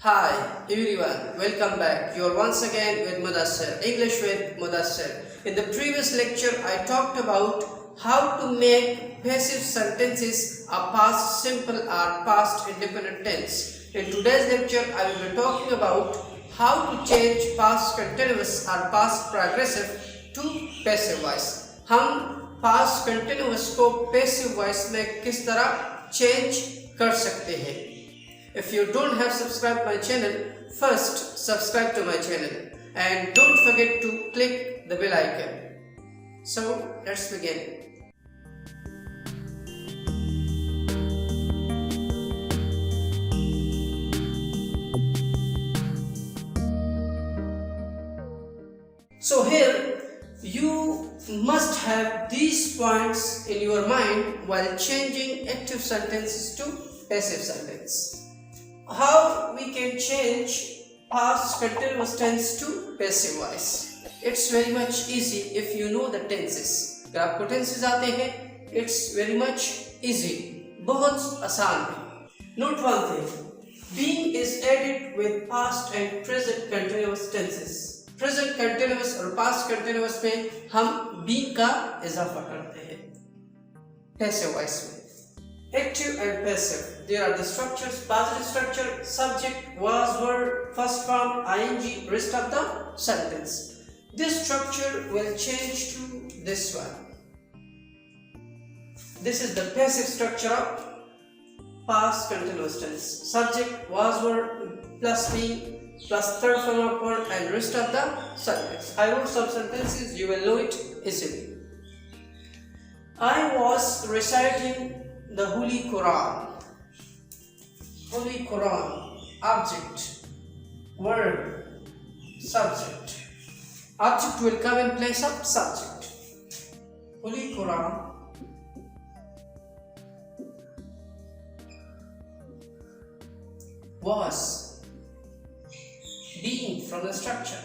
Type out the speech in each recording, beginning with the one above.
Hi everyone, welcome back. You are once again with Mudassir, English with Mudassir. In the previous lecture, I talked about how to make passive sentences a past simple or past indefinite tense. In today's lecture, I will be talking about how to change past continuous or past progressive to passive voice. हम past continuous को passive voice में किस तरह change कर सकते हैं. If you don't have subscribed my channel, first subscribe to my channel and don't forget to click the bell icon. So let's begin. So here you must have these points in your mind while changing active sentences to passive sentence. How we can change past continuous tense to passive voice? It's very much easy if you know the tenses. अगर आपको tenses आते हैं, it's very much easy. बहुत आसान है. Note one thing. Being is added with past and present continuous tenses. Present continuous और past continuous में हम being का इजाफा करते हैं. Passive voice में. Active and passive. There are the structures: positive structure, subject, was, verb, first form, ing, rest of the sentence. This structure will change to this one. This is the passive structure of past continuous tense. Subject, was, verb, plus being, plus third form of verb, and rest of the sentence. I wrote some sentences, you will know it easily. I was reciting the Holy Quran. Holy Quran. Object, verb, subject. Object will come in place of subject. Holy Quran was being from the structure.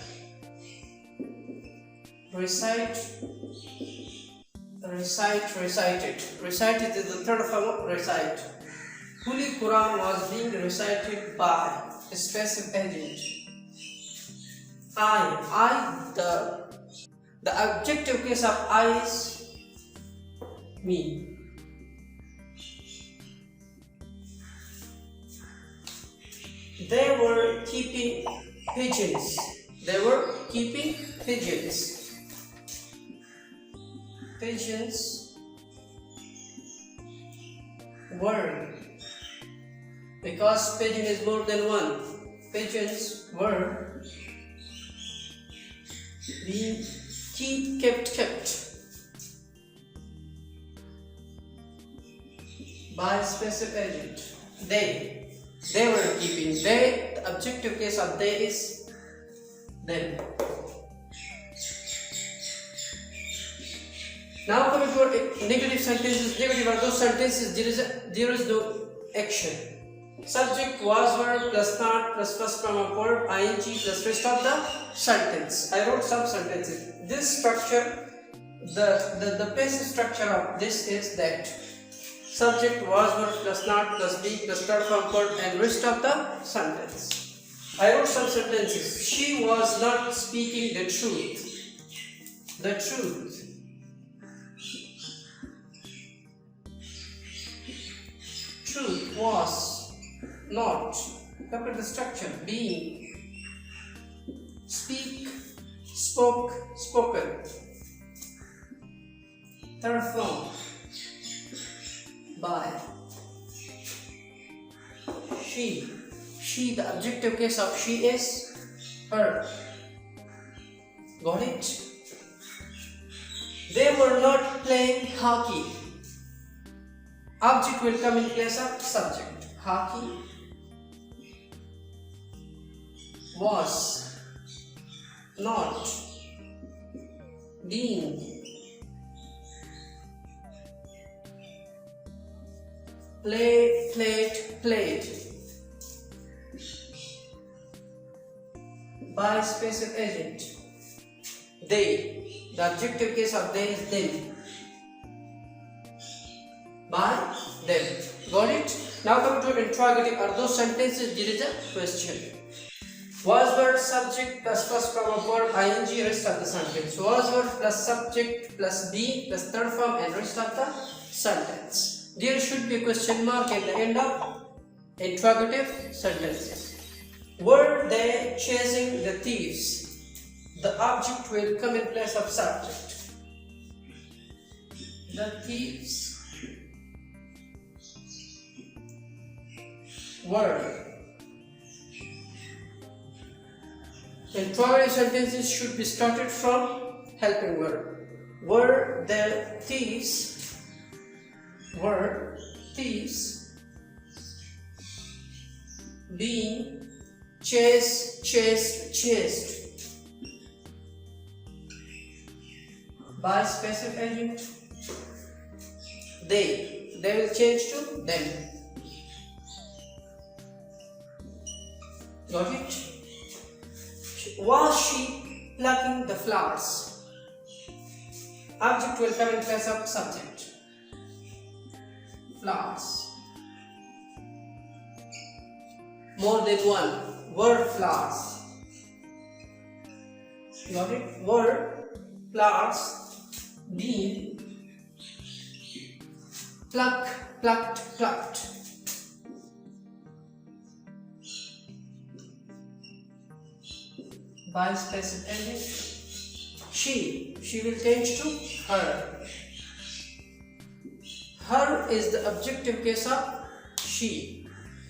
Recited. Recited is the third form of recite. Holy Quran was being recited by a specific agent. The objective case of I is me. They were keeping pigeons. Pigeons were, because pigeon is more than one. Pigeons were being kept by a specific agent. They were keeping. The objective case of they is them. Now coming to our negative sentences. Negative are those sentences there is no action. Subject, was, verb, plus not, plus first form of verb, ing, plus rest of the sentence. I wrote some sentences. This structure, the passive structure of this is that subject, was, verb, plus not, plus be, plus third form verb, and rest of the sentence. I wrote some sentences. She was not speaking the truth. The truth. Truth was not. Look at the structure. Being, speak, spoke, spoken. Third form, by. She, the objective case of she is her. Got it? They were not playing hockey. Object will come in place of subject. Hockey was not being played by specific agent. They, the objective case of they is them. By them. Got it? Now coming to interrogative are those sentences there is a question. Was verb subject plus first form of verb ing rest of the sentence. Was verb plus subject plus be plus third form and rest of the sentence. There should be a question mark at the end of interrogative sentences. Were they chasing the thieves? The object will come in place of subject. The thieves were. Interrogative sentences should be started from helping verb. Were the thieves being chased by specific agent? They will change to them. Got it? Was she plucking the flowers? Object will come in place of subject. Flowers. More than one. Were flowers. Got it? Were flowers being plucked. By specific agent. She will change to her. Her is the objective case of she.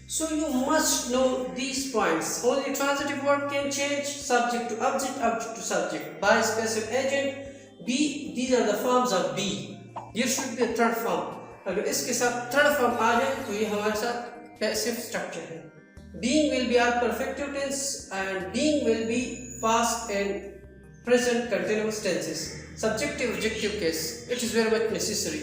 So you must know these points. Only transitive verb can change subject to object to subject. By specific agent. Be, these are the forms of be. There should be a third form. अगर इसके साथ third form आ जाए तो ये हमारे साथ passive structure है. Being will be our perfective tense and being will be past and present continuous tenses. Subjective objective case, it is very much necessary.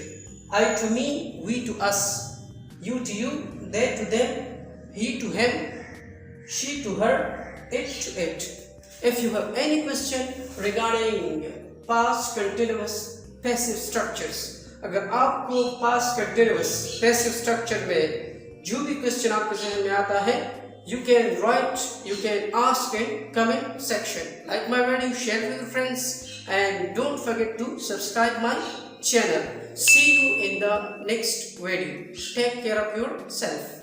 I to me, we to us, you to you, they to them, he to him, she to her, it to it. If you have any question regarding past continuous passive structures, अगर आपको past continuous passive structure में जो भी question आपके ज़हन में आता है, you can write, you can ask in comment section. Like my video, share with your friends, and don't forget to subscribe my channel. See you in the next video. Take care of yourself.